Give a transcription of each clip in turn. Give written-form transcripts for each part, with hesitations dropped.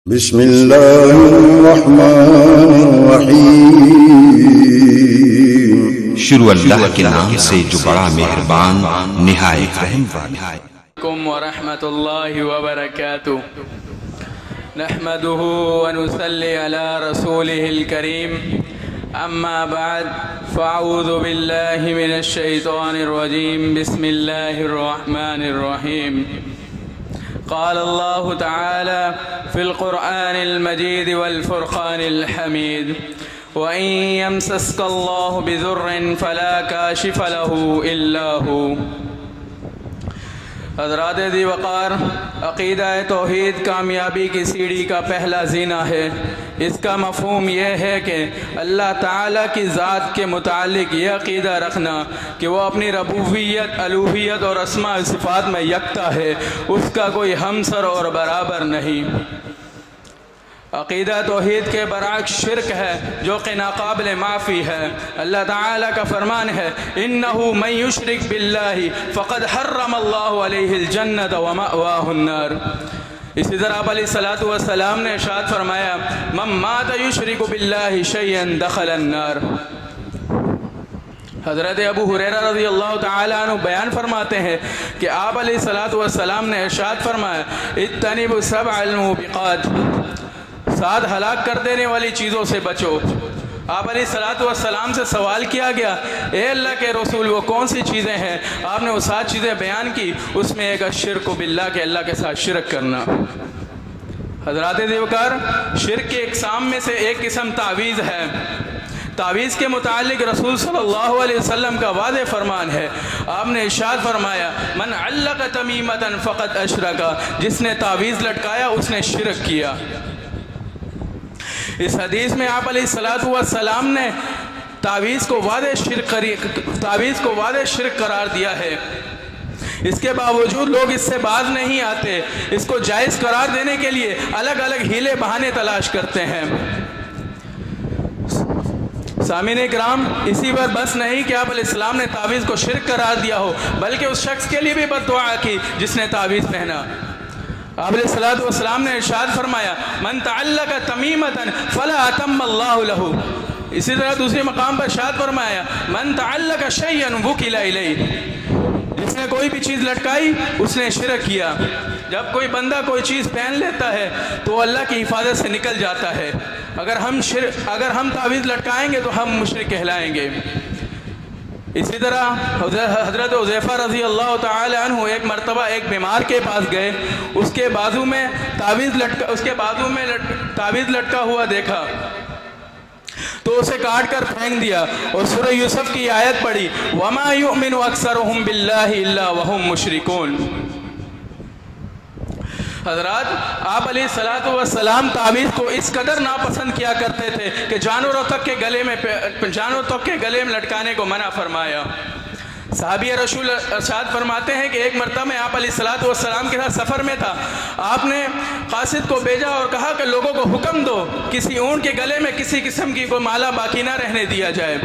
बिस्मिल्लाहिर्रहमानिर्रहीम। शुरू अल्लाह के नाम से जो बड़ा मेहरबान निहायत रहम वाला है। व रहमतुल्लाहि व बरकातुहू। नहमदुहु व नुसल्ली अला रसूलिहिल करीम। अम्मा बाद फ़अऊज़ु बिल्लाहि मिनश शैतानिर रजीम। बिस्मिल्लाहिर रहमानिर रहीम। क़ाल अल्लाहु तआला फ़िल क़ुरआनिल मजीद वल फ़ुरक़ानिल हमीद। व इन यमसस्कल्लाहु बिज़ुर्रिन फ़ला काशिफ़ लहू इल्ला हू। हज़रात दी वक़ार, अक़ीदा तौहीद कामयाबी की सीढ़ी का पहला ज़ीना है। इसका मफ़हूम यह है कि अल्लाह ताला की ज़ात के मुतालिक यह अक़ीदा रखना कि वह अपनी रबूबियत, अलूहियत और अस्मा सिफ़ात में यकता है, उसका कोई हमसर और बराबर नहीं। अक़ीदा तौहीद के बरअक्स शिर्क है जो कि नाक़ाबिल माफ़ी है। अल्लाह ताला का फरमान है, इन्नहु मन युशरिक बिल्लाहि फ़क़द हर्रमल्लाहु अलैहिल जन्नत व मअवाहुन नार। इसी तरह आप अलैहिस्सलातु वस्सलाम ने इरशाद फरमाया, मन मात युशरिकु बिल्लाहि शयअन दखलन नार। हज़रत अबू हुरैरा रज़ियल्लाहु ताला अन्हु बयान फरमाते हैं कि आप अलैहिस्सलातु वस्सलाम ने इरशाद फरमाया, इत्तनिबु सबअल मुबिक़ात, 7 हलाक कर देने वाली चीज़ों से बचो। आप अलैहिस्सलातु वस्सलाम से सवाल किया गया, ए अल्लाह के रसूल वो कौन सी चीज़ें हैं? आपने वो 7 चीज़ें बयान की, उसमें एक अश्शिर्क बिल्लाह के अल्लाह के साथ शिरक करना। हज़रात देवकार, शिरक के इक़साम में से एक किस्म तावीज़ है। तावीज़ के मुतालिक रसूल सल्लल्लाहु अलैहि वसल्लम का वादे फरमान है। आपने इरशाद फरमाया, मन अल्लक़ तमीमतन फ़क़द अशरका, जिसने तावीज़ लटकाया उसने शिरक किया। इस हदीस में आप अलैहिस्सलातु वस्सलाम ने तावीज़ को वादे शिरक करार दिया है। इसके बावजूद लोग इससे बाज नहीं आते। इसको जायज़ करार देने के लिए अलग अलग हीले बहाने तलाश करते हैं। सामीन इकराम, इसी पर बस नहीं कि आप अलैहिस्सलाम ने तावीज़ को शिरक करार दिया हो, बल्कि उस शख्स के लिए भी बद्दुआ की जिसने तावीज़ पहना। आप अलैहिस्सलातु वस्सलाम ने इरशाद फरमाया, मन तअल्लक़ तमीमतन फ़ला अतम्मल्लाहु लहू। इसी तरह दूसरे मकाम पर इरशाद फरमाया, मन तअल्लक़ शयअन वुकिला इलैहि, जिसने कोई भी चीज़ लटकाई उसने शिरक किया। जब कोई बंदा कोई चीज़ पहन लेता है तो अल्लाह की हिफाजत से निकल जाता है। अगर हम तावीज़ लटकाएंगे तो हम मुशरिक कहलाएंगे। इसी तरह हज़रत हुज़ैफ़ा रज़ियल्लाहु ताला अन्हु एक मरतबा एक बीमार के पास गए। उसके बाजू में तावीज़ लटका हुआ देखा तो उसे काट कर फेंक दिया और सूरह यूसुफ की आयत पढ़ी, वमा युमिनु अक्सरुहुम बिल्लाहि इल्ला वहुम मुशरिकून। हज़रात, आप अलैहिस्सलातु वस्सलाम तावीज़ को इस कदर नापसंद किया करते थे कि जानवरों तक के गले में लटकाने को मना फरमाया। साहबी रसूल इरशाद फरमाते हैं कि एक मरतबा आप अलैहिस्सलातु वस्सलाम के साथ सफ़र में था। आपने कासिद को भेजा और कहा कि लोगों को हुक्म दो किसी ऊँट के गले में किसी किस्म की कोई माला बाकी ना रहने दिया जाए।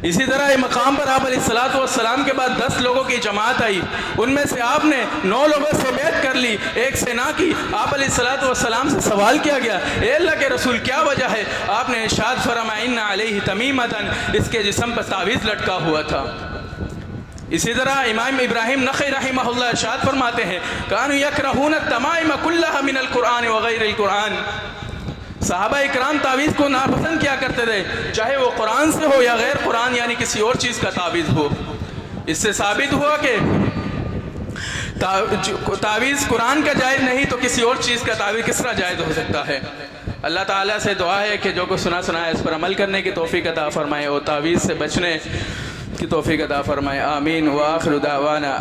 इसी तरह इस मकाम पर आप अलैहिस्सलातु वस्सलाम के बाद 10 लोगों की जमात आई। उनमें से आपने 9 लोगों से बैत कर ली, एक से ना की। आप अलैहिस्सलातु वस्सलाम से सवाल किया गया, ए अल्लाह के रसूल क्या वजह है? आपने इरशाद फरमाया, इन्ना अलैहि तमीमतन, इसके जिस्म पर तावीज़ लटका हुआ था। इसी तरह इमाम इब्राहिम नख़ई रहिमहुल्लाह इरशाद फरमाते हैं, कानू यकरहून तमाइम कुल्लहा मिनल कुरान व गैरिल कुरान। सहाबा इकराम तावीज़ को नापसंद किया करते थे, चाहे वो कुरान से हो या गैर कुरान यानी किसी और चीज़ का तावीज़ हो। इससे साबित हुआ कि तावीज़ कुरान का जायज़ नहीं तो किसी और चीज़ का तावीज़ किस तरह जायज़ हो सकता है। अल्लाह ताला से दुआ है कि जो कुछ सुना है इस पर अमल करने की तौफ़ीक़ अता फ़रमाए और तावीज़ से बचने की तौफ़ीक़ अता फ़रमाए। आमीन व आखिरु दावाना।